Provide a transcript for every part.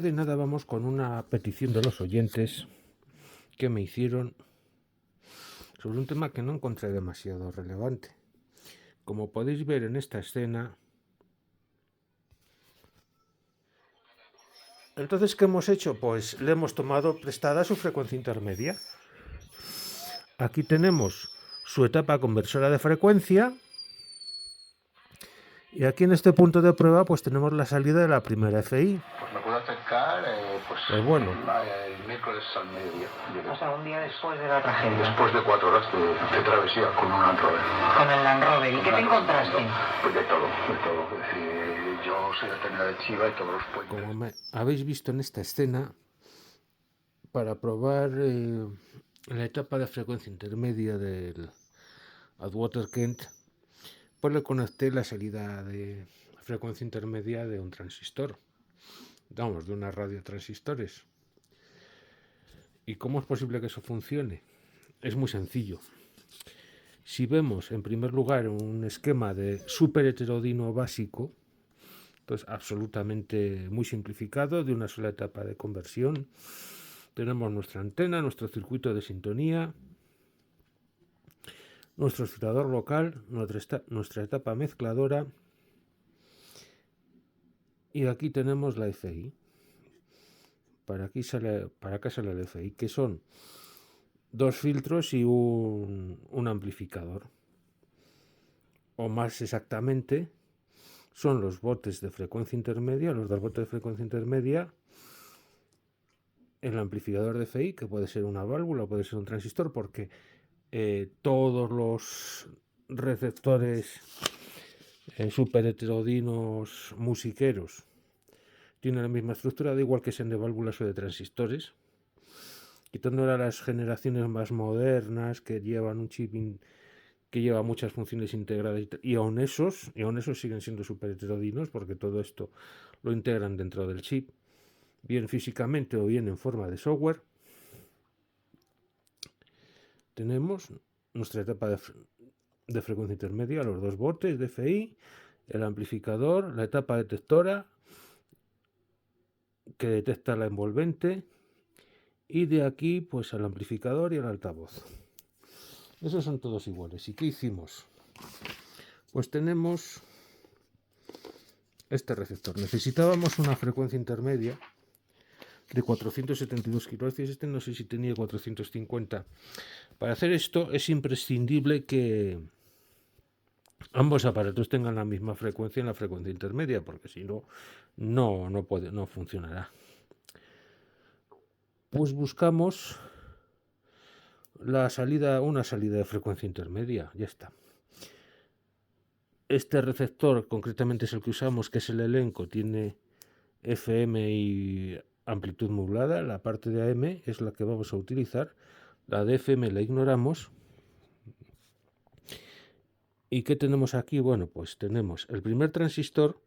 de nada vamos con una petición de los oyentes que me hicieron sobre un tema que no encontré demasiado relevante. Como podéis ver en esta escena, entonces, ¿qué hemos hecho? Pues le hemos tomado prestada su frecuencia intermedia. Aquí tenemos su etapa conversora de frecuencia y aquí en este punto de prueba pues tenemos la salida de la primera FI. Pues me puedo acercar Pues bueno, el miércoles al mediodía. O sea, un día después de la tragedia. Después de 4 horas de travesía con un Land Rover. Con el Land Rover. ¿Y qué te encontraste? Pues de todo, de todo. Es decir, yo soy veterinario de Chiva y todos los puentes. como habéis visto en esta escena, para probar la etapa de frecuencia intermedia del Atwater Kent, pues le conecté la salida de frecuencia intermedia de un transistor, vamos, de una radio transistores. ¿Y cómo es posible que eso funcione? Es muy sencillo. Si vemos en primer lugar un esquema de super heterodino básico, entonces absolutamente muy simplificado, de una sola etapa de conversión, tenemos nuestra antena, nuestro circuito de sintonía, nuestro oscilador local, nuestra etapa mezcladora, y aquí tenemos la FI. Para acá sale el FI, que son dos filtros y un amplificador. O más exactamente, son los botes de frecuencia intermedia, los dos botes de frecuencia intermedia, el amplificador de FI, que puede ser una válvula, puede ser un transistor, porque todos los receptores super heterodinos musiqueros tienen la misma estructura, da igual que sean de válvulas o de transistores, quitando ahora las generaciones más modernas que llevan un chip que lleva muchas funciones integradas y aún esos siguen siendo super heterodinos, porque todo esto lo integran dentro del chip, bien físicamente o bien en forma de software. Tenemos nuestra etapa de frecuencia intermedia, los dos botes de FI, el amplificador, la etapa detectora que detecta la envolvente, y de aquí pues al amplificador y al altavoz. Esos son todos iguales. ¿Y qué hicimos? Pues tenemos este receptor. Necesitábamos una frecuencia intermedia de 472 kHz. Este no sé si tenía 450. Para hacer esto es imprescindible que ambos aparatos tengan la misma frecuencia en la frecuencia intermedia, porque si no, no funcionará. Pues buscamos una salida de frecuencia intermedia, ya está. Este receptor concretamente es el que usamos, que es el elenco, tiene FM y amplitud modulada. La parte de AM es la que vamos a utilizar, la de FM la ignoramos. ¿Y qué tenemos aquí? Bueno, pues tenemos el primer transistor,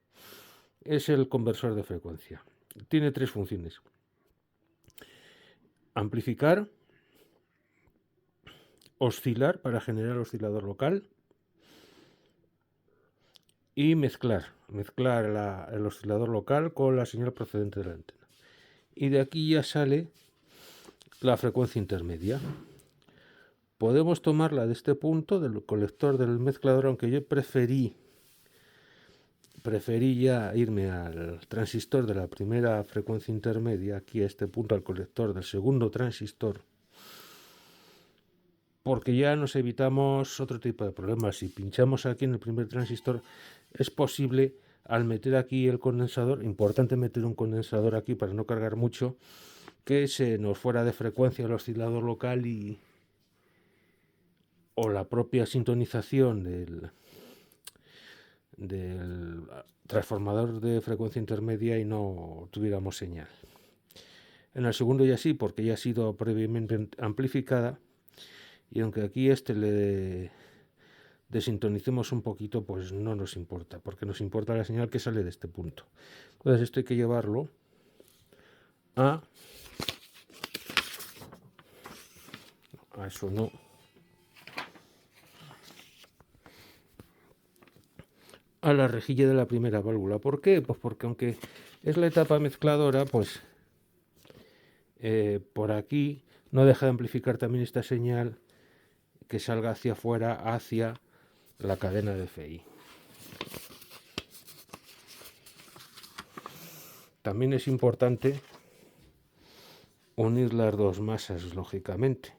es el conversor de frecuencia. Tiene tres funciones: amplificar, oscilar para generar oscilador local y mezclar el oscilador local con la señal procedente de la antena. Y de aquí ya sale la frecuencia intermedia. Podemos tomarla de este punto, del colector del mezclador, aunque yo preferí ya irme al transistor de la primera frecuencia intermedia, aquí a este punto, al colector del segundo transistor, porque ya nos evitamos otro tipo de problemas. Si pinchamos aquí en el primer transistor, es posible, al meter aquí el condensador, importante meter un condensador aquí para no cargar mucho, que se nos fuera de frecuencia el oscilador local o la propia sintonización del transformador de frecuencia intermedia y no tuviéramos señal. En el segundo ya sí, porque ya ha sido previamente amplificada, y aunque aquí le desintonicemos un poquito, pues no nos importa, porque nos importa la señal que sale de este punto. Entonces esto hay que llevarlo a eso no, a la rejilla de la primera válvula. ¿Por qué? Pues porque aunque es la etapa mezcladora, pues por aquí no deja de amplificar también esta señal que salga hacia afuera, hacia la cadena de FI. También es importante unir las dos masas, lógicamente,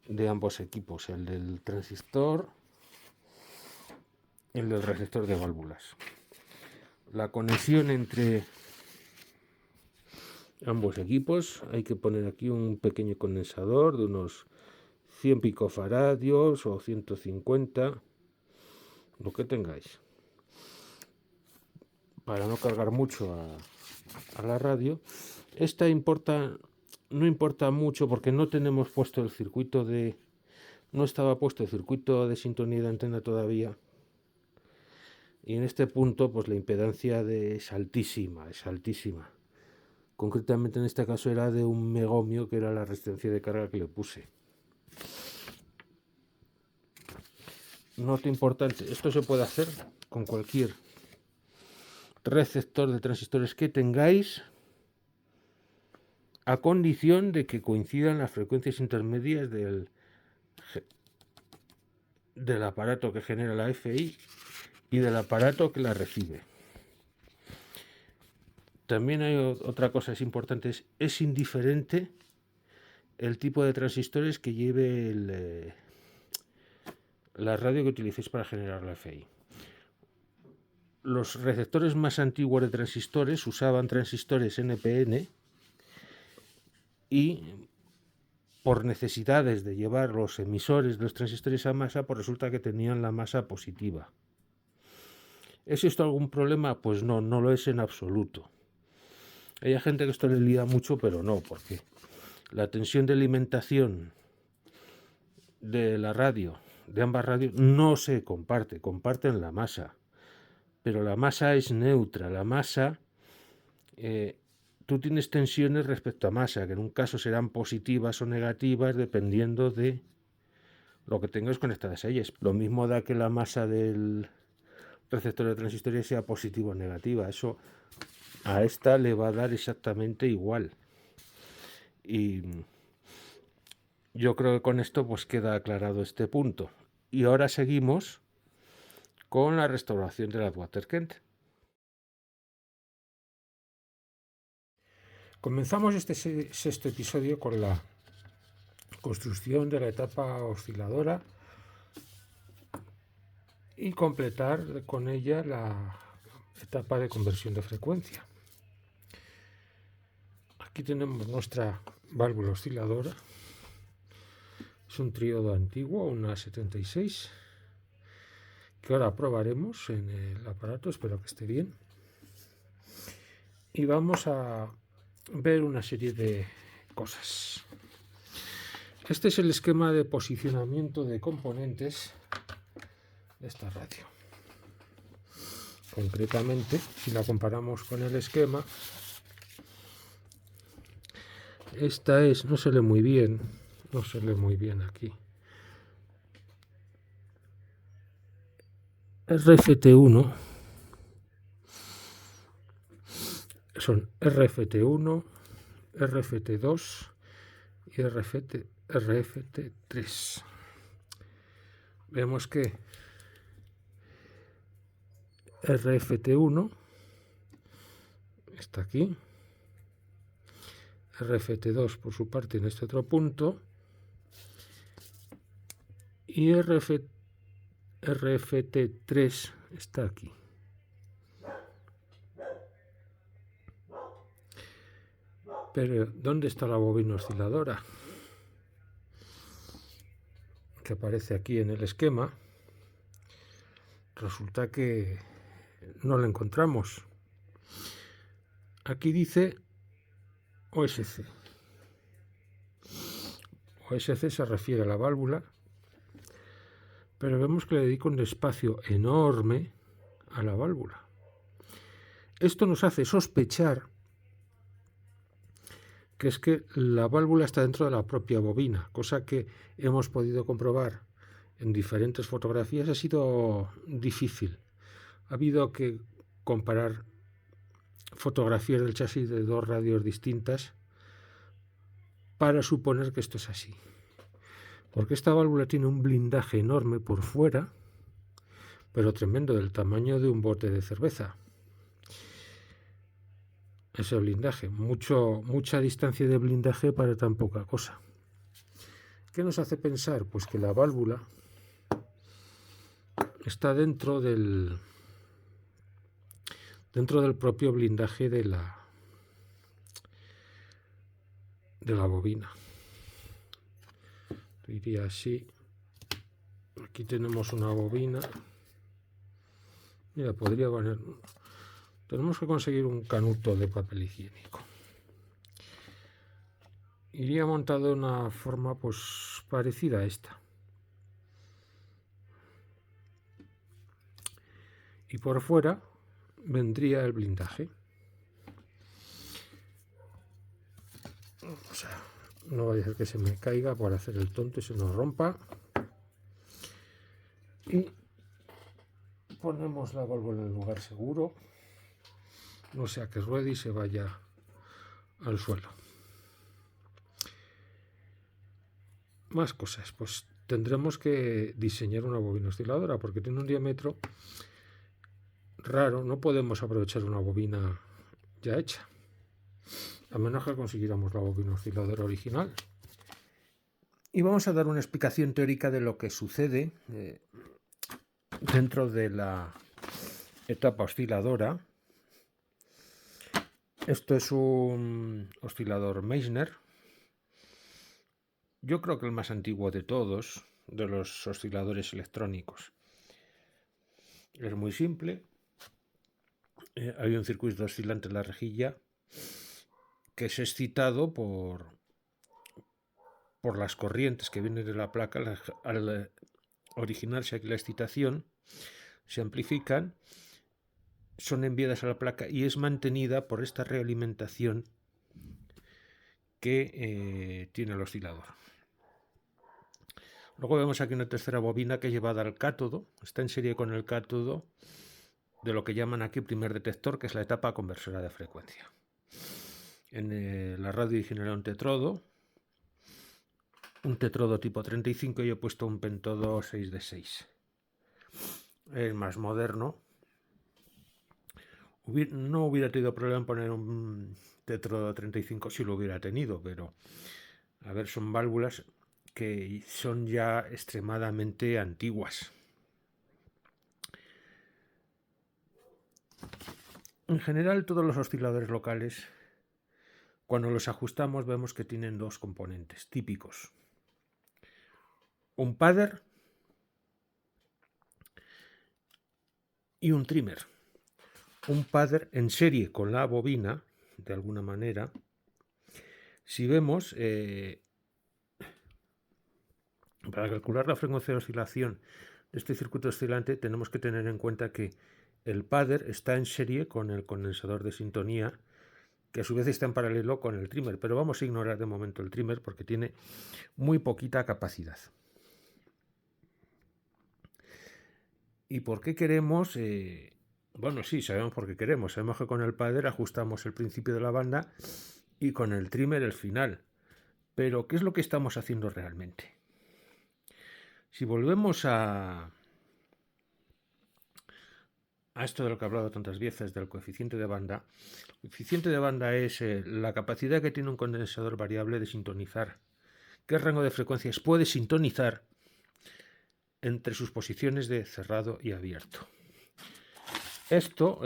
de ambos equipos, el del transistor y el del receptor de válvulas. La conexión entre ambos equipos, hay que poner aquí un pequeño condensador de unos 100 picofaradios o 150, lo que tengáis, para no cargar mucho a la radio. Esta no importa mucho porque no tenemos puesto el circuito no estaba puesto el circuito de sintonía de antena todavía, y en este punto pues la impedancia es altísima. Concretamente en este caso era de 1 megahmio, que era la resistencia de carga que le puse. Nota importante, esto se puede hacer con cualquier receptor de transistores que tengáis, a condición de que coincidan las frecuencias intermedias del aparato que genera la FI y del aparato que la recibe. También hay otra cosa importante, es indiferente el tipo de transistores que lleve la radio que utilicéis para generar la FI. Los receptores más antiguos de transistores usaban transistores NPN, y por necesidades de llevar los emisores de los transistores a masa, pues resulta que tenían la masa positiva. ¿Es esto algún problema? Pues no lo es en absoluto. Hay gente que esto le lía mucho, pero no, porque la tensión de alimentación de la radio, de ambas radios, no se comparten la masa, pero la masa es neutra. La masa, tú tienes tensiones respecto a masa, que en un caso serán positivas o negativas dependiendo de lo que tengas conectadas a ellas. Lo mismo da que la masa del receptor de transistores sea positiva o negativa. Eso a esta le va a dar exactamente igual. Y yo creo que con esto pues queda aclarado este punto. Y ahora seguimos con la restauración de la Waterkent. Comenzamos este sexto episodio con la construcción de la etapa osciladora y completar con ella la etapa de conversión de frecuencia. Aquí tenemos nuestra válvula osciladora. Es un triodo antiguo, una 76, que ahora probaremos en el aparato, espero que esté bien. Y vamos a ver una serie de cosas. Este es el esquema de posicionamiento de componentes de esta radio. Concretamente, si la comparamos con el esquema, esta no se lee muy bien aquí. RFT1 son RFT1, RFT2 y RFT3. Vemos que RFT1 está aquí, RFT2 por su parte en este otro punto, y RFT3 está aquí. Pero ¿dónde está la bobina osciladora? Que aparece aquí en el esquema. Resulta que no la encontramos. Aquí dice OSC. OSC se refiere a la válvula, pero vemos que le dedica un espacio enorme a la válvula. Esto nos hace sospechar que es que la válvula está dentro de la propia bobina, cosa que hemos podido comprobar en diferentes fotografías. Ha sido difícil. Ha habido que comparar fotografías del chasis de dos radios distintas para suponer que esto es así. Porque esta válvula tiene un blindaje enorme por fuera, pero tremendo, del tamaño de un bote de cerveza. Ese blindaje, mucha distancia de blindaje para tan poca cosa. ¿Qué nos hace pensar? Pues que la válvula está dentro del propio blindaje de la bobina. Diría así. Aquí tenemos una bobina. Mira, podría poner. Tenemos que conseguir un canuto de papel higiénico. Iría montado de una forma pues parecida a esta. Y por fuera vendría el blindaje. O sea, no vaya a ser que se me caiga por hacer el tonto y se nos rompa. Y ponemos la válvula en el lugar seguro, no sea que ruede y se vaya al suelo. Más cosas, pues tendremos que diseñar una bobina osciladora porque tiene un diámetro raro, no podemos aprovechar una bobina ya hecha, a menos que consiguiéramos la bobina osciladora original. Y vamos a dar una explicación teórica de lo que sucede dentro de la etapa osciladora. Esto es un oscilador Meissner. Yo creo que el más antiguo de todos, de los osciladores electrónicos. Es muy simple. Hay un circuito oscilante en la rejilla que es excitado por las corrientes que vienen de la placa. Al originarse aquí la excitación, se amplifican, son enviadas a la placa y es mantenida por esta realimentación que tiene el oscilador. Luego vemos aquí una tercera bobina que es llevada al cátodo, está en serie con el cátodo de lo que llaman aquí primer detector, que es la etapa conversora de frecuencia. En la radio genera un tetrodo tipo 35 y he puesto un pentodo 6D6. Es más moderno. No hubiera tenido problema en poner un tetrodo 35 si lo hubiera tenido, pero a ver, son válvulas que son ya extremadamente antiguas. En general, todos los osciladores locales, cuando los ajustamos, vemos que tienen dos componentes típicos. Un padder y un trimmer. Un padder en serie con la bobina, de alguna manera. Si vemos, para calcular la frecuencia de oscilación de este circuito oscilante, tenemos que tener en cuenta que el padder está en serie con el condensador de sintonía, que a su vez está en paralelo con el trimmer, pero vamos a ignorar de momento el trimmer porque tiene muy poquita capacidad. ¿Y por qué queremos? Bueno, sí, sabemos por qué queremos. Sabemos que con el padder ajustamos el principio de la banda y con el trimmer el final. Pero, ¿qué es lo que estamos haciendo realmente? Si volvemos a esto de lo que he hablado tantas veces, del coeficiente de banda, el coeficiente de banda es la capacidad que tiene un condensador variable de sintonizar. ¿Qué rango de frecuencias puede sintonizar entre sus posiciones de cerrado y abierto? Esto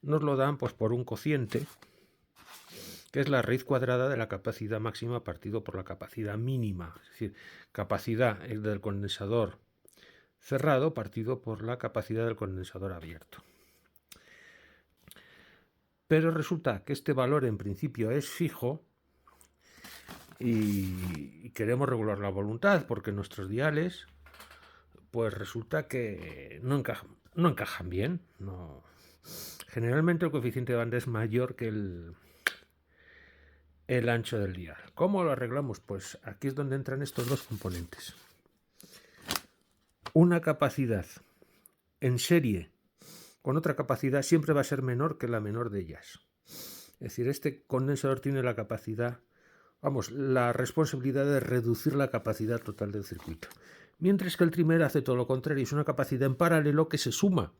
nos lo dan pues por un cociente, que es la raíz cuadrada de la capacidad máxima partido por la capacidad mínima. Es decir, capacidad del condensador cerrado partido por la capacidad del condensador abierto. Pero resulta que este valor en principio es fijo y queremos regular la voluntad porque nuestros diales pues resulta que no encajan bien. No. Generalmente el coeficiente de banda es mayor que el ancho del dial. ¿Cómo lo arreglamos? Pues aquí es donde entran estos dos componentes. Una capacidad en serie con otra capacidad siempre va a ser menor que la menor de ellas. Es decir, este condensador tiene la capacidad, la responsabilidad de reducir la capacidad total del circuito. Mientras que el trimmer hace todo lo contrario, es una capacidad en paralelo que se suma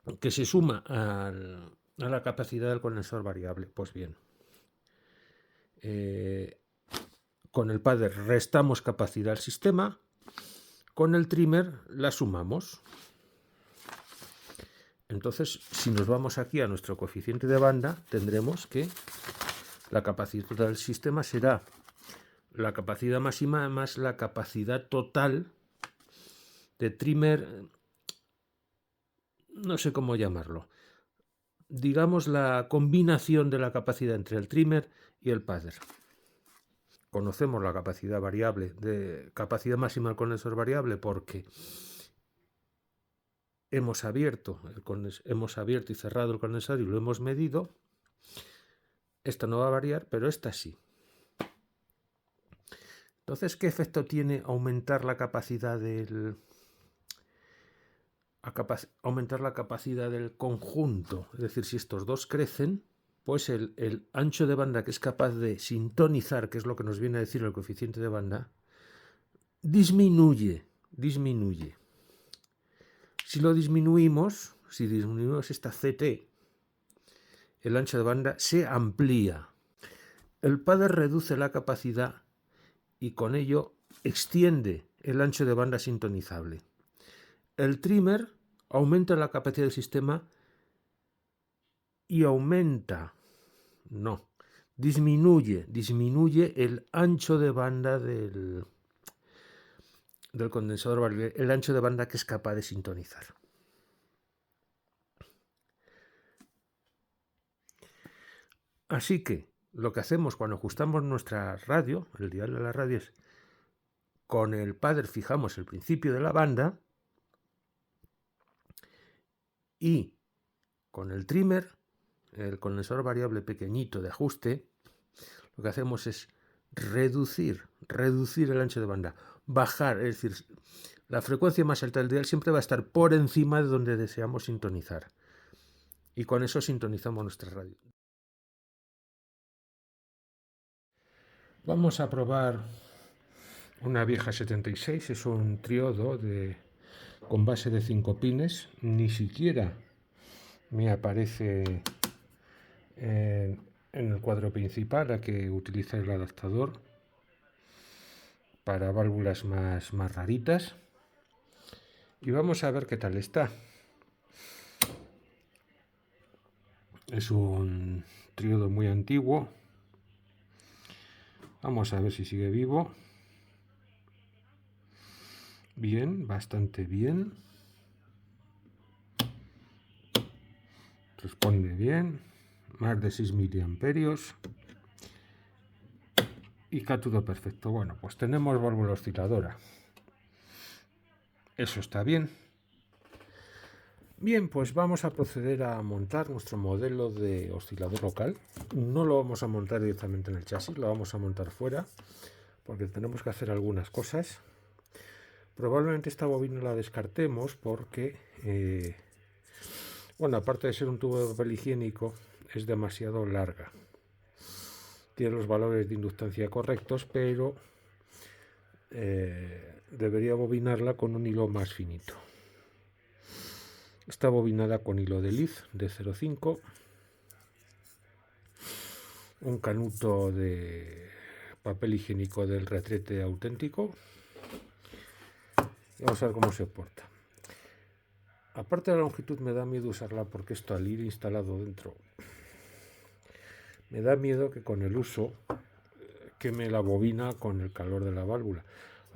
a la capacidad del condensador variable. Pues bien, con el padder restamos capacidad al sistema, con el trimmer la sumamos. Entonces, si nos vamos aquí a nuestro coeficiente de banda, tendremos que la capacidad total del sistema será la capacidad máxima más la capacidad total de trimmer, no sé cómo llamarlo, digamos la combinación de la capacidad entre el trimmer y el padder. Conocemos la capacidad variable, de capacidad máxima del condensador variable, porque hemos abierto y cerrado el condensador y lo hemos medido. Esta no va a variar, pero esta sí. Entonces, ¿qué efecto tiene aumentar la capacidad del conjunto? Es decir, si estos dos crecen, pues el ancho de banda que es capaz de sintonizar, que es lo que nos viene a decir el coeficiente de banda, disminuye. Si disminuimos esta CT, el ancho de banda se amplía. El padder reduce la capacidad y con ello extiende el ancho de banda sintonizable. El trimmer aumenta la capacidad del sistema y disminuye el ancho de banda del condensador variable, el ancho de banda que es capaz de sintonizar. Así que lo que hacemos cuando ajustamos nuestra radio, el dial de la radio, es con el padder fijamos el principio de la banda y con el trimmer, el condensador variable pequeñito de ajuste, lo que hacemos es reducir el ancho de banda, bajar, es decir, la frecuencia más alta del dial siempre va a estar por encima de donde deseamos sintonizar. Y con eso sintonizamos nuestra radio. Vamos a probar una vieja 76, es un triodo con base de 5 pines, ni siquiera me aparece en el cuadro principal. Hay que utilizar el adaptador para válvulas más raritas. Y vamos a ver qué tal está. Es un triodo muy antiguo. Vamos a ver si sigue vivo. Bien, bastante bien. Responde bien. Más de 6 miliamperios. Y cátodo perfecto. Bueno, pues tenemos válvula osciladora. Eso está bien. Bien, pues vamos a proceder a montar nuestro modelo de oscilador local. No lo vamos a montar directamente en el chasis, lo vamos a montar fuera, porque tenemos que hacer algunas cosas. Probablemente esta bobina la descartemos porque, aparte de ser un tubo de papel higiénico, es demasiado larga. Tiene los valores de inductancia correctos, pero debería bobinarla con un hilo más finito. Está bobinada con hilo de Liz de 0,5, un canuto de papel higiénico del retrete auténtico. Y vamos a ver cómo se porta. Aparte de la longitud, me da miedo usarla porque esto al ir instalado dentro, me da miedo que con el uso queme la bobina con el calor de la válvula.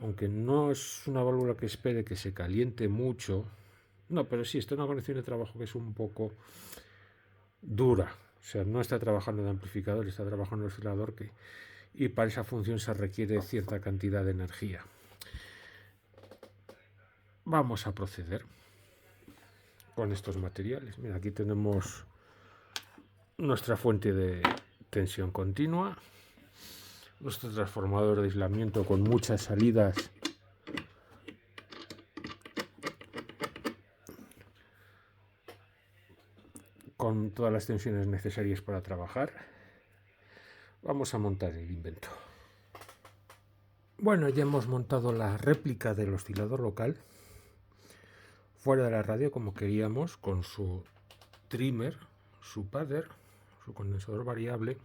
Aunque no es una válvula que espere que se caliente mucho. No, pero sí, está en una condición de trabajo que es un poco dura. O sea, no está trabajando de amplificador, está trabajando de oscilador y para esa función se requiere cierta cantidad de energía. Vamos a proceder con estos materiales. Mira, aquí tenemos nuestra fuente de tensión continua, nuestro transformador de aislamiento con muchas salidas con todas las tensiones necesarias para trabajar, vamos a montar el invento. Bueno, ya hemos montado la réplica del oscilador local fuera de la radio como queríamos, con su trimmer, su padder, su condensador variable,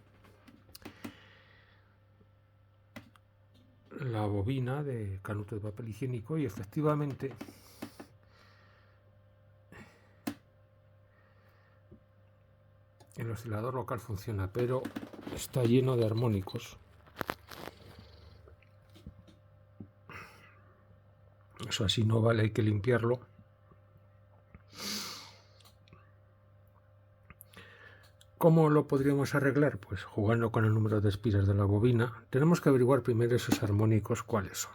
la bobina de canuto de papel higiénico y efectivamente el oscilador local funciona, pero está lleno de armónicos. Eso así no vale, hay que limpiarlo. ¿Cómo lo podríamos arreglar? Pues jugando con el número de espiras de la bobina. Tenemos que averiguar primero esos armónicos cuáles son.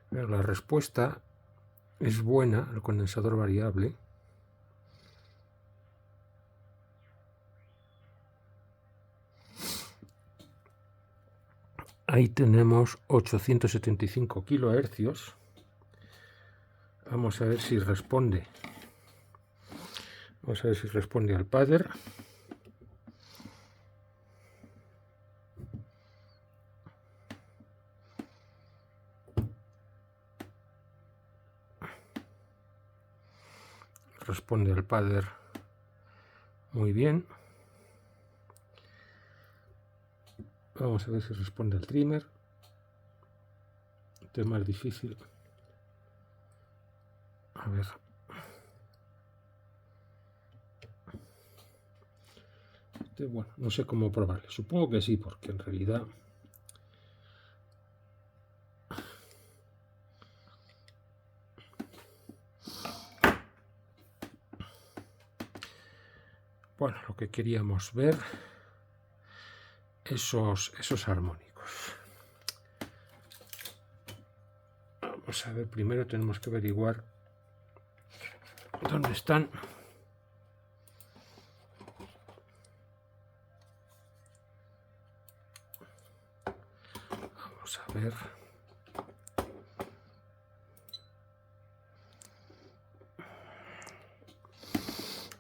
Pero la respuesta es buena, el condensador variable. Ahí tenemos 875 kilohercios. Vamos a ver si responde. Vamos a ver si responde al padder. Responde al padder muy bien. Vamos a ver si responde al trimmer. Este es más difícil. A ver. Bueno, no sé cómo probarle. Supongo que sí, porque en realidad bueno, lo que queríamos ver, esos armónicos. Vamos a ver, primero tenemos que averiguar dónde están. Vamos a ver.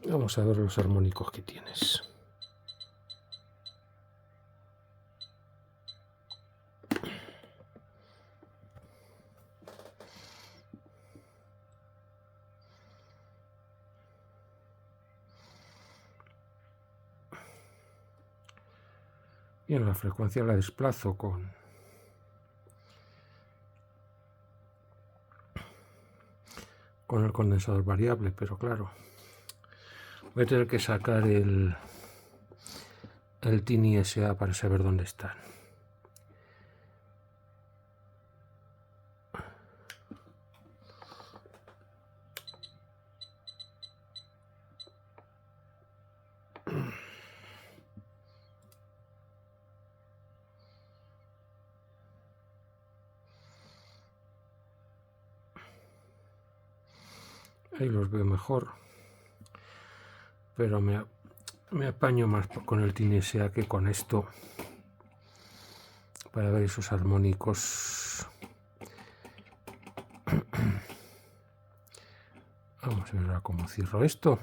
Vamos a ver los armónicos que tienes. Bien, la frecuencia la desplazo con el condensador variable, pero claro, voy a tener que sacar el Tiny SA para saber dónde están. Ahí los veo mejor, pero me apaño más con el Tiny SA que con esto para ver esos armónicos. Vamos a ver ahora cómo cierro esto.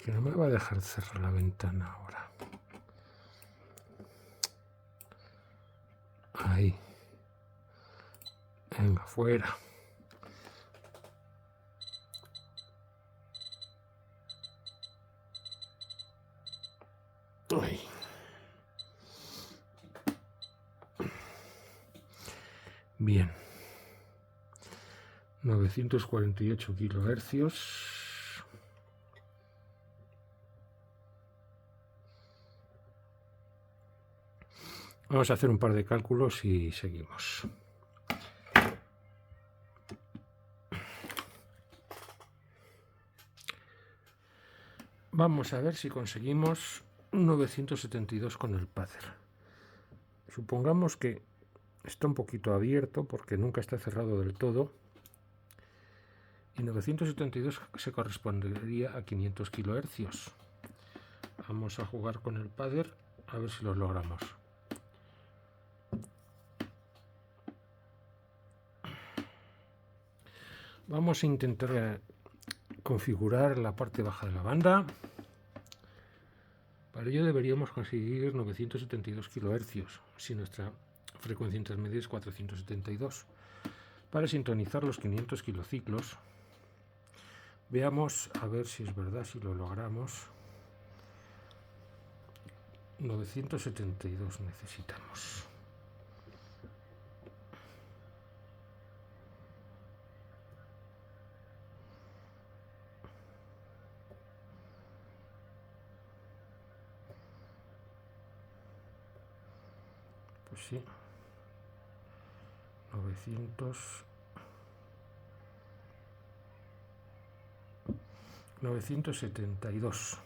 Que no me va a dejar cerrar la ventana ahora. Ahí. Venga, fuera. Ay. Bien. 948 kilohercios. Vamos a hacer un par de cálculos y seguimos. Vamos a ver si conseguimos 972 con el padder. Supongamos que está un poquito abierto porque nunca está cerrado del todo. Y 972 se correspondería a 500 kHz. Vamos a jugar con el padre a ver si lo logramos. Vamos a intentar configurar la parte baja de la banda. Para ello deberíamos conseguir 972 kHz, si nuestra frecuencia intermedia es 472. Para sintonizar los 500 kilociclos, veamos a ver si es verdad, si lo logramos. 972 necesitamos. Pues sí, 972.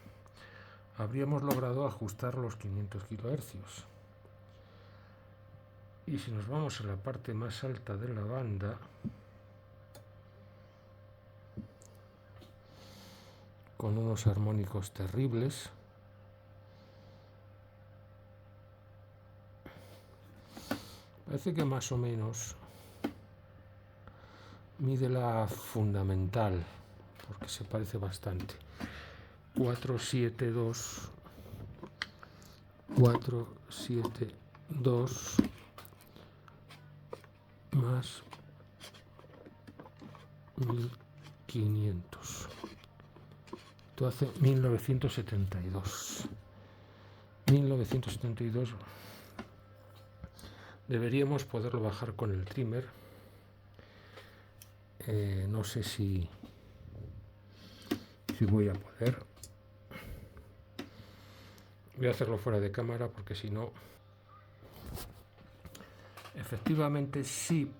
Habríamos logrado ajustar los 500 kHz. Y si nos vamos a la parte más alta de la banda, con unos armónicos terribles, parece que más o menos mide la fundamental, porque se parece bastante. 472 más 1500. Esto hace 1972. 1972. Deberíamos poderlo bajar con el trimmer. No sé si voy a poder. Voy a hacerlo fuera de cámara porque si no, efectivamente sí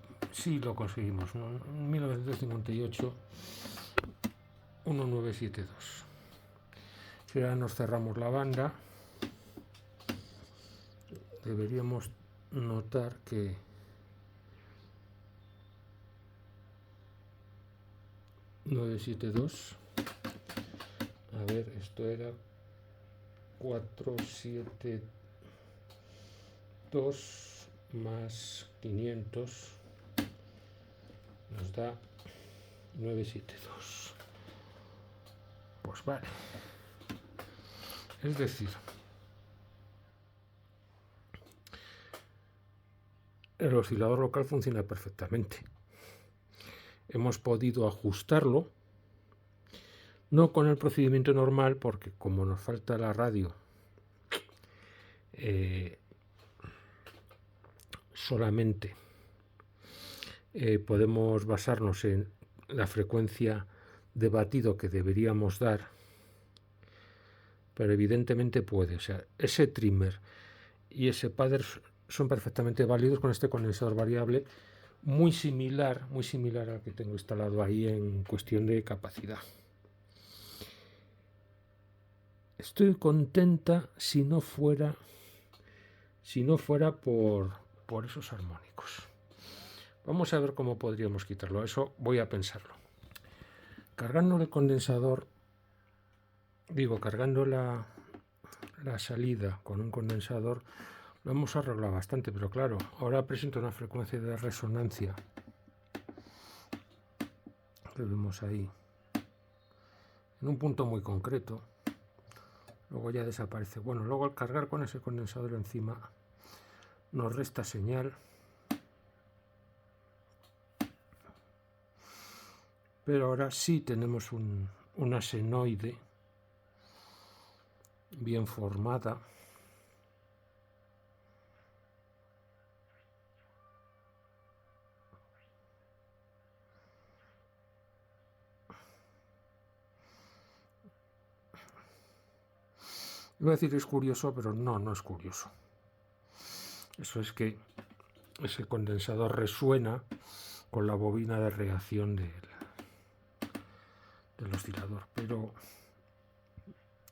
lo conseguimos, ¿no? En 1958 1972. Si ahora nos cerramos la banda, deberíamos notar que (972), a ver, esto era 472 más 500 nos da 972. Pues vale, es decir, el oscilador local funciona perfectamente. Hemos podido ajustarlo, no con el procedimiento normal, porque como nos falta la radio, solamente podemos basarnos en la frecuencia de batido que deberíamos dar, pero evidentemente puede. O sea, ese trimmer y ese padre son perfectamente válidos con este condensador variable, muy similar al que tengo instalado ahí en cuestión de capacidad. Estoy contenta si no fuera por esos armónicos. Vamos a ver cómo podríamos quitarlo. Eso voy a pensarlo. Cargando el condensador, cargando la salida con un condensador, lo hemos arreglado bastante, pero claro, ahora presenta una frecuencia de resonancia. Lo vemos ahí, en un punto muy concreto. Luego ya desaparece. Bueno, luego al cargar con ese condensador encima, nos resta señal. Pero ahora sí tenemos una senoide bien formada. Iba a decir es curioso, pero no es curioso. Eso es que ese condensador resuena con la bobina de reacción del oscilador, pero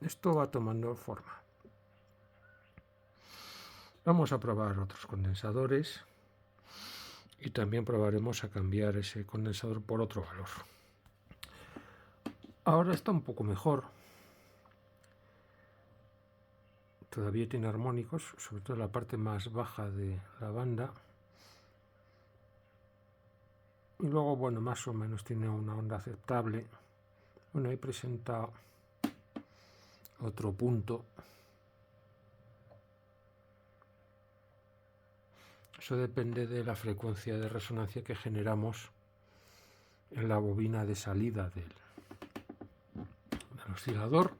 esto va tomando forma. Vamos a probar otros condensadores y también probaremos a cambiar ese condensador por otro valor. Ahora está un poco mejor. Todavía tiene armónicos, sobre todo la parte más baja de la banda. Y luego, bueno, más o menos tiene una onda aceptable. Bueno, ahí presenta otro punto. Eso depende de la frecuencia de resonancia que generamos en la bobina de salida del oscilador.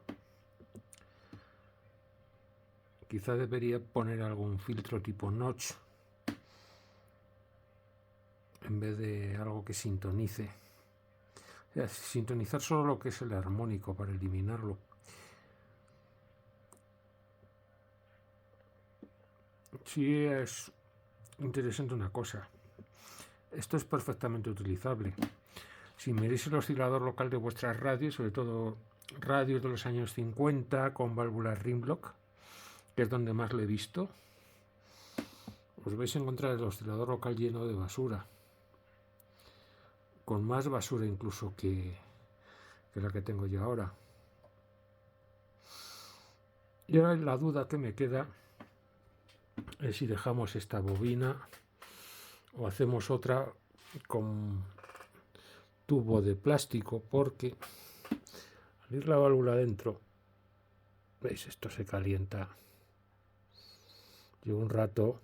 Quizá debería poner algún filtro tipo notch en vez de algo que sintonice. O sea, sintonizar solo lo que es el armónico para eliminarlo. Sí es interesante una cosa. Esto es perfectamente utilizable. Si miráis el oscilador local de vuestras radios, sobre todo radios de los años 50 con válvulas Rimlock, que es donde más lo he visto, os vais a encontrar el oscilador local lleno de basura, con más basura incluso que la que tengo yo ahora. Y ahora la duda que me queda es si dejamos esta bobina o hacemos otra con tubo de plástico, porque al ir la válvula dentro, veis, esto se calienta. Lleva un rato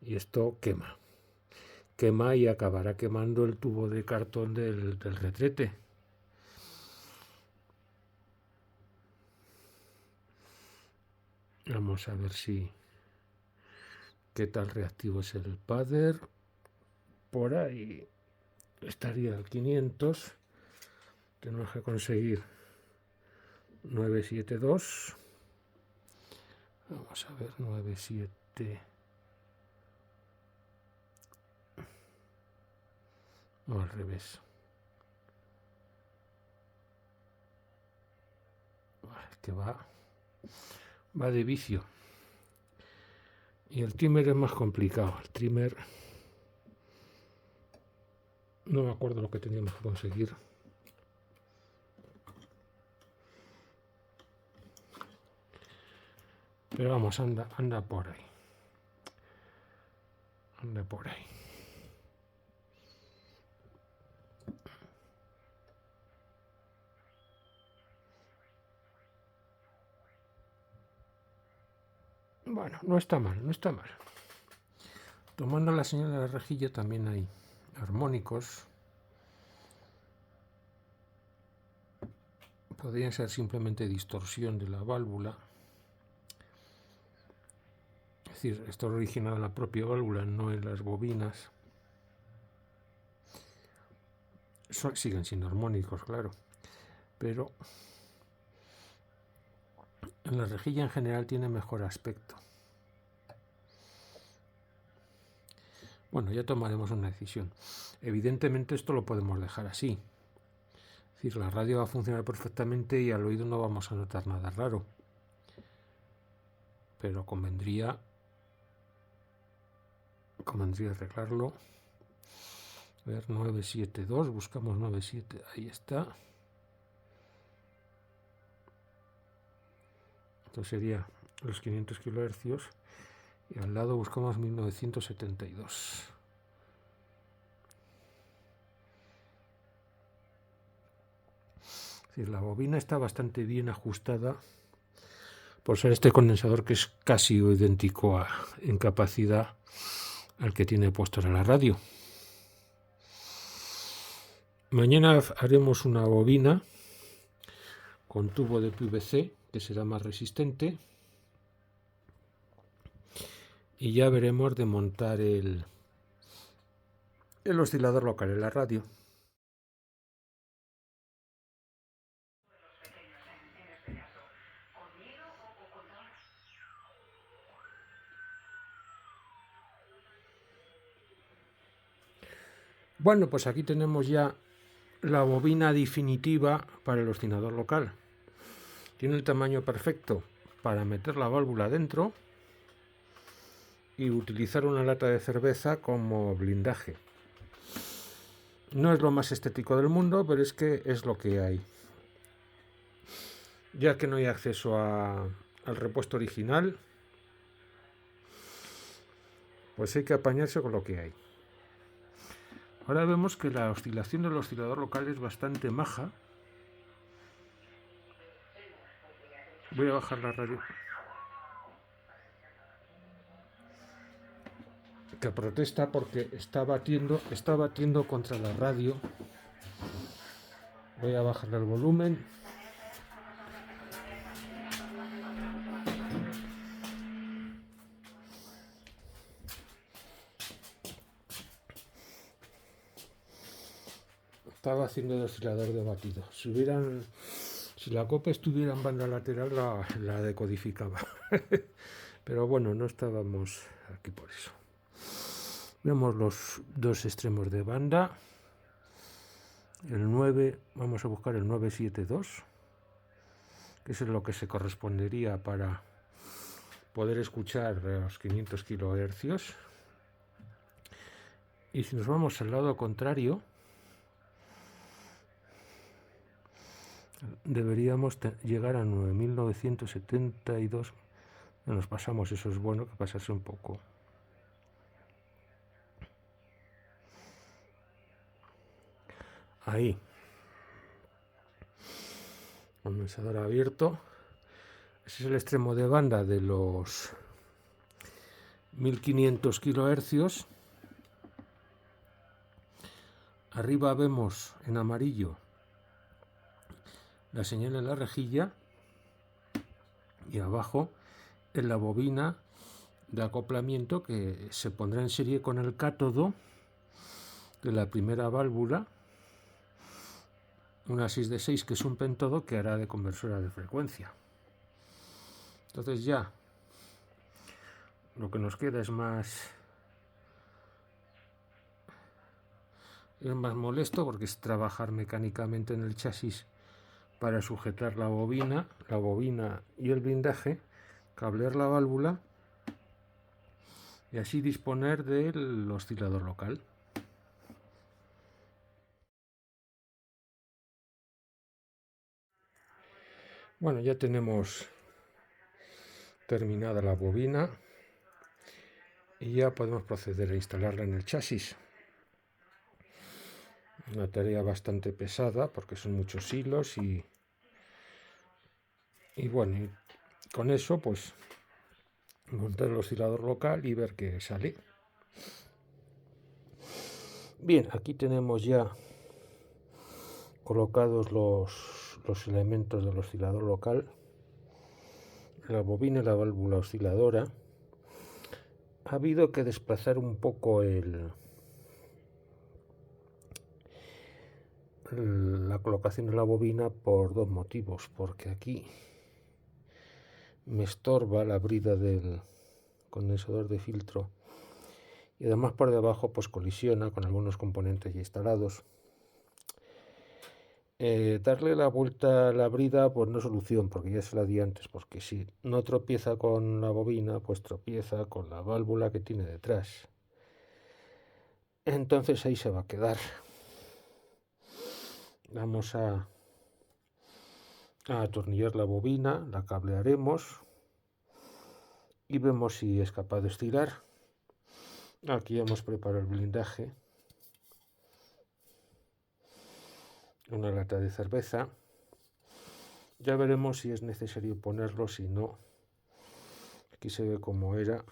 y esto quema y acabará quemando el tubo de cartón del retrete. Vamos a ver qué tal reactivo es el padder. Por ahí estaría el 500. Tenemos que conseguir 972. Vamos a ver, 97. No, al revés. Es que va de vicio. Y el trimmer es más complicado. El trimmer, no me acuerdo lo que teníamos que conseguir. Pero vamos, anda por ahí. Anda por ahí. Bueno, no está mal, no está mal. Tomando la señal de la rejilla también hay armónicos. Podrían ser simplemente distorsión de la válvula. Es decir, esto es originado en la propia válvula, no en las bobinas. Siguen siendo armónicos, claro. Pero en la rejilla en general tiene mejor aspecto. Bueno, ya tomaremos una decisión. Evidentemente esto lo podemos dejar así. Es decir, la radio va a funcionar perfectamente y al oído no vamos a notar nada raro. Pero convendría arreglarlo. A ver, 972, buscamos 97, ahí está. Esto sería los 500 kHz y al lado buscamos 1972. Es decir, la bobina está bastante bien ajustada por ser este condensador que es casi idéntico en capacidad al que tiene puesto en la radio. Mañana haremos una bobina con tubo de PVC que será más resistente y ya veremos de montar el oscilador local en la radio. Bueno, pues aquí tenemos ya la bobina definitiva para el oscilador local. Tiene el tamaño perfecto para meter la válvula dentro. y utilizar una lata de cerveza como blindaje. No es lo más estético del mundo, pero es que es lo que hay. Ya que no hay acceso al repuesto original, pues hay que apañarse con lo que hay. Ahora vemos que la oscilación del oscilador local es bastante maja. Voy a bajar la radio, que protesta porque está batiendo contra la radio. Voy a bajarle el volumen. Estaba haciendo el oscilador de batido. Si la copa estuviera en banda lateral, la decodificaba. Pero bueno, no estábamos aquí por eso. Vemos los dos extremos de banda. El 9, vamos a buscar el 972, que es lo que se correspondería para poder escuchar los 500 kHz. Y si nos vamos al lado contrario, deberíamos llegar a 9972. Nos pasamos, eso es bueno, que pasase un poco. Ahí. Condensador abierto. Ese es el extremo de banda de los 1500 kHz. Arriba vemos en amarillo la señal en la rejilla y abajo en la bobina de acoplamiento que se pondrá en serie con el cátodo de la primera válvula, una 6 de 6 que es un pentodo que hará de conversora de frecuencia. Entonces ya lo que nos queda es más molesto porque es trabajar mecánicamente en el chasis para sujetar la bobina y el blindaje, cablear la válvula y así disponer del oscilador local. Bueno, ya tenemos terminada la bobina y ya podemos proceder a instalarla en el chasis. Una tarea bastante pesada porque son muchos hilos y bueno, y con eso pues montar el oscilador local y ver qué sale. Bien, aquí tenemos ya colocados los elementos del oscilador local, la bobina y la válvula osciladora. Ha habido que desplazar un poco la colocación de la bobina por dos motivos, porque aquí me estorba la brida del condensador de filtro y además por debajo pues colisiona con algunos componentes ya instalados. Darle la vuelta a la brida pues no es solución, porque ya se la di antes, porque si no tropieza con la bobina pues tropieza con la válvula que tiene detrás, entonces ahí se va a quedar. Vamos a atornillar la bobina, la cablearemos y vemos si es capaz de estirar. Aquí hemos preparado el blindaje, una lata de cerveza. Ya veremos si es necesario ponerlo, si no. Aquí se ve cómo era.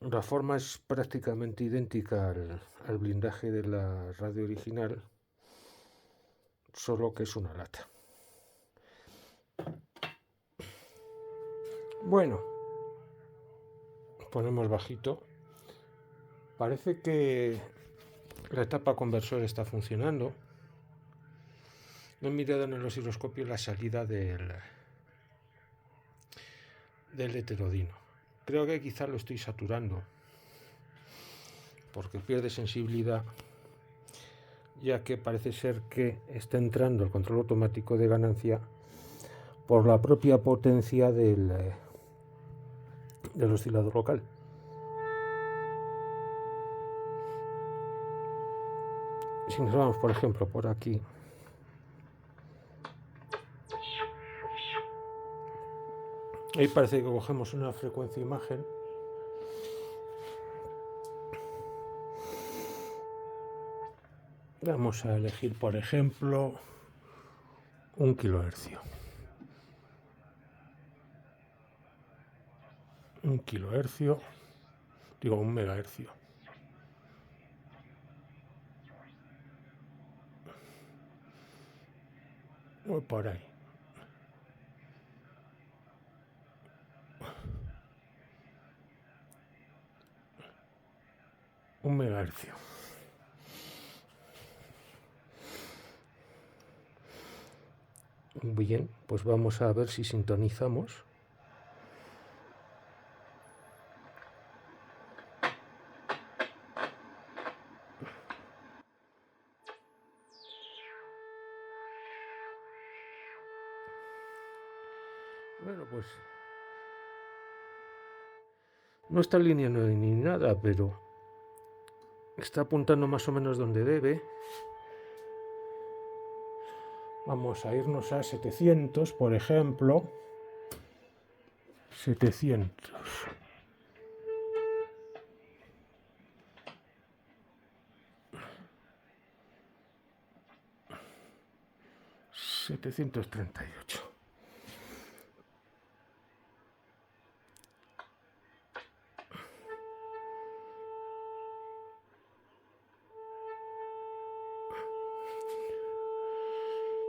La forma es prácticamente idéntica al blindaje de la radio original, solo que es una lata. Bueno, ponemos bajito. Parece que la etapa conversor está funcionando. He mirado en el osciloscopio la salida del heterodino. Creo que quizá lo estoy saturando porque pierde sensibilidad, ya que parece ser que está entrando el control automático de ganancia por la propia potencia del del oscilador local. Si nos vamos, por ejemplo, por aquí, ahí parece que cogemos una frecuencia imagen. Vamos a elegir, por ejemplo, 1 kilohercio. 1 kilohercio, digo 1 megahercio. Voy por ahí. Un megahercio. Bien, pues vamos a ver si sintonizamos. Bueno, pues no está alineando ni nada, pero está apuntando más o menos donde debe. Vamos a irnos a 700, por ejemplo. 700. $738.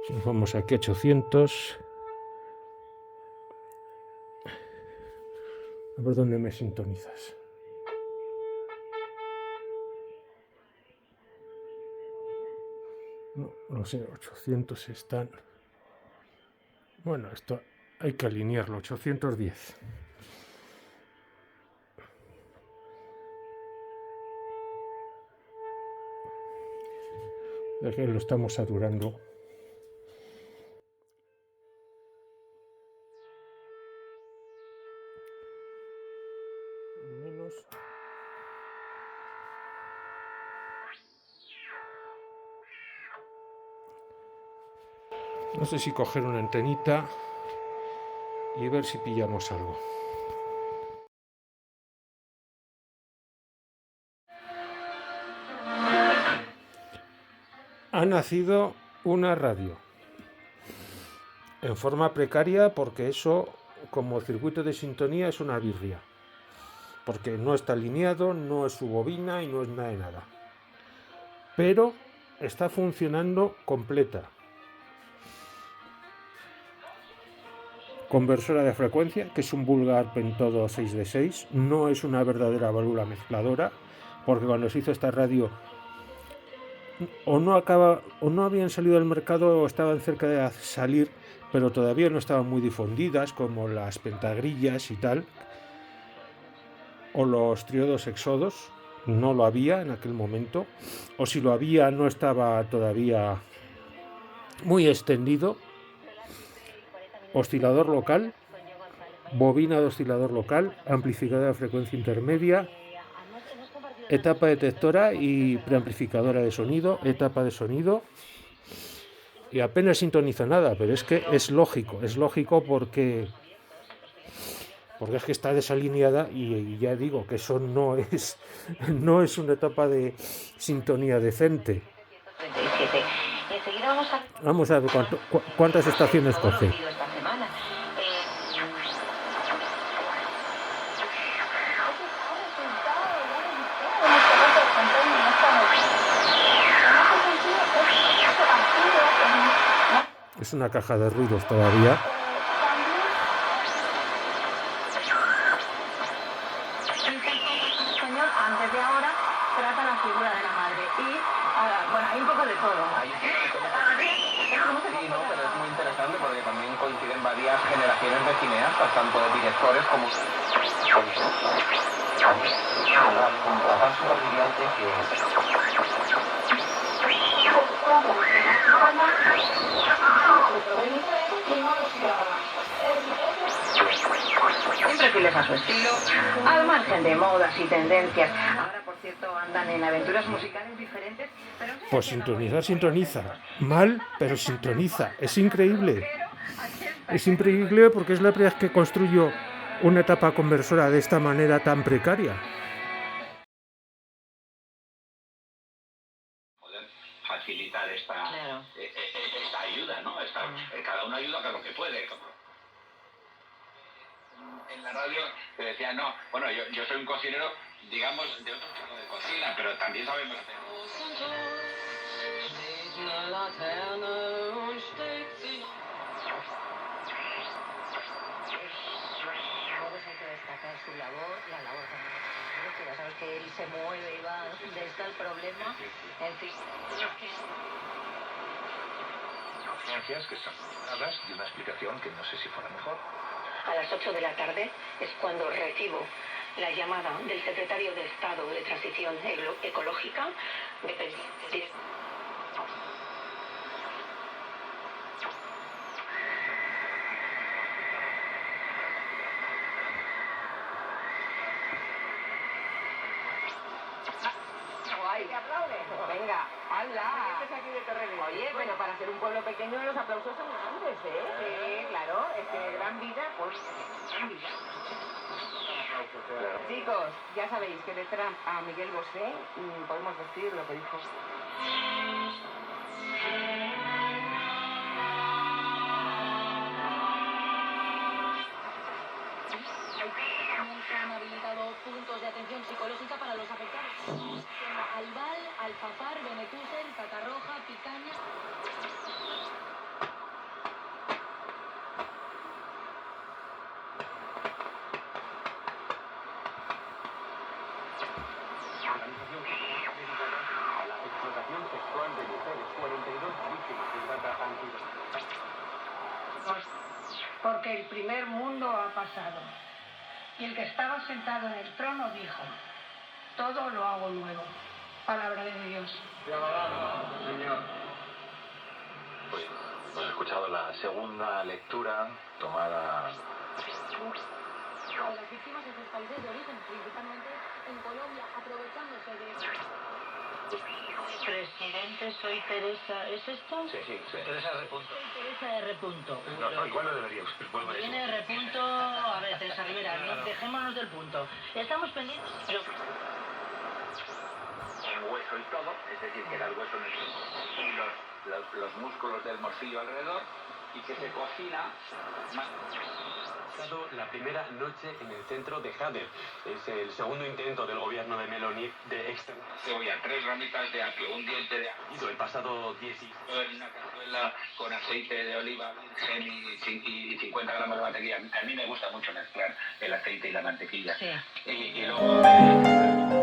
Nos vamos aquí a 800. A ver dónde me sintonizas. No sé, 800 están. Bueno, esto hay que alinearlo. 810. Ya que lo estamos saturando. No sé si coger una antenita y ver si pillamos algo. Ha nacido una radio en forma precaria, porque eso, como circuito de sintonía, es una birria, porque no está alineado, no es su bobina y no es nada de nada, pero está funcionando completa. Conversora de frecuencia, que es un vulgar pentodo 6D6, no es una verdadera válvula mezcladora, porque cuando se hizo esta radio o no habían salido al mercado o estaban cerca de salir, pero todavía no estaban muy difundidas, como las pentagrillas y tal, o los triodos exodos. No lo había en aquel momento, o si lo había no estaba todavía muy extendido. Oscilador local, bobina de oscilador local, amplificadora de frecuencia intermedia, etapa detectora y preamplificadora de sonido, etapa de sonido, y apenas sintoniza nada, pero es que es lógico porque es que está desalineada, y ya digo que eso no es una etapa de sintonía decente. Vamos a ver cuántas estaciones coge. Es una caja de ruidos todavía. Antes de ahora trata la figura de la madre y bueno, hay un poco de todo. Sí, no, pero es muy interesante porque también coinciden varias generaciones de cineastas, tanto de directores como tan súper brillante que perfiles a su estilo, al margen de modas y tendencias. Ahora, por cierto, andan en aventuras musicales diferentes, pero no sé Pues si sintonizar, sintoniza. Mal, pero sintoniza. Es increíble. Es increíble porque es la primera vez que construyo una etapa conversora de esta manera tan precaria. Poder facilitar esta ayuda, ¿no? Cada uno ayuda con lo que puede. En la radio te decía, no, bueno, yo soy un cocinero, digamos, de otro tipo de cocina, pero también sabemos hacer. Hay que destacar su labor, la labor también. Ya sabes que él se mueve y va de está el problema. En fin. Ciencias que son dadas de una explicación que no sé si fuera mejor. A las 8 de la tarde es cuando recibo la llamada del secretario de Estado de Transición Ecológica de pedir. Venga, ¡hala! Oye, pero para ser un pueblo pequeño los aplausos son grandes, ¿eh? Sí, claro, es que gran vida, pues gran vida. Chicos, ya sabéis que de Trump a Miguel Bosé podemos decir lo que dijo. Se han habilitado puntos de atención psicológica para los afectados, como Albal, Alfafar, Benetúser, Catarroja, Picaña. La explotación sexual de mujeres, 42 víctimas de trata Porque el primer mundo ha pasado. Y el que estaba sentado en el trono dijo, todo lo hago nuevo. Palabra de Dios. Señor. Pues he escuchado la segunda lectura tomada. De las víctimas de sus países de origen, principalmente en Colombia, aprovechándose de... Presidente, soy Teresa. ¿Es esto? Sí. Teresa R. Punto. Soy Teresa R. Punto. No, igual no debería usted. Viene R. Punto. A ver, Teresa Rivera, dejémonos del punto. Estamos pendientes. Pero... El hueso y todo, es decir, que era el hueso en el y los músculos del morcillo alrededor, y que se cocina más. La primera noche en el centro de Hader. Es el segundo intento del gobierno de Meloni de externar Cebolla, 3 ramitas de apio, un diente de ajo. el pasado 10 En una cazuela con aceite de oliva virgen y 50 gramos de mantequilla. A mí me gusta mucho mezclar el aceite y la mantequilla. Sí. Y luego...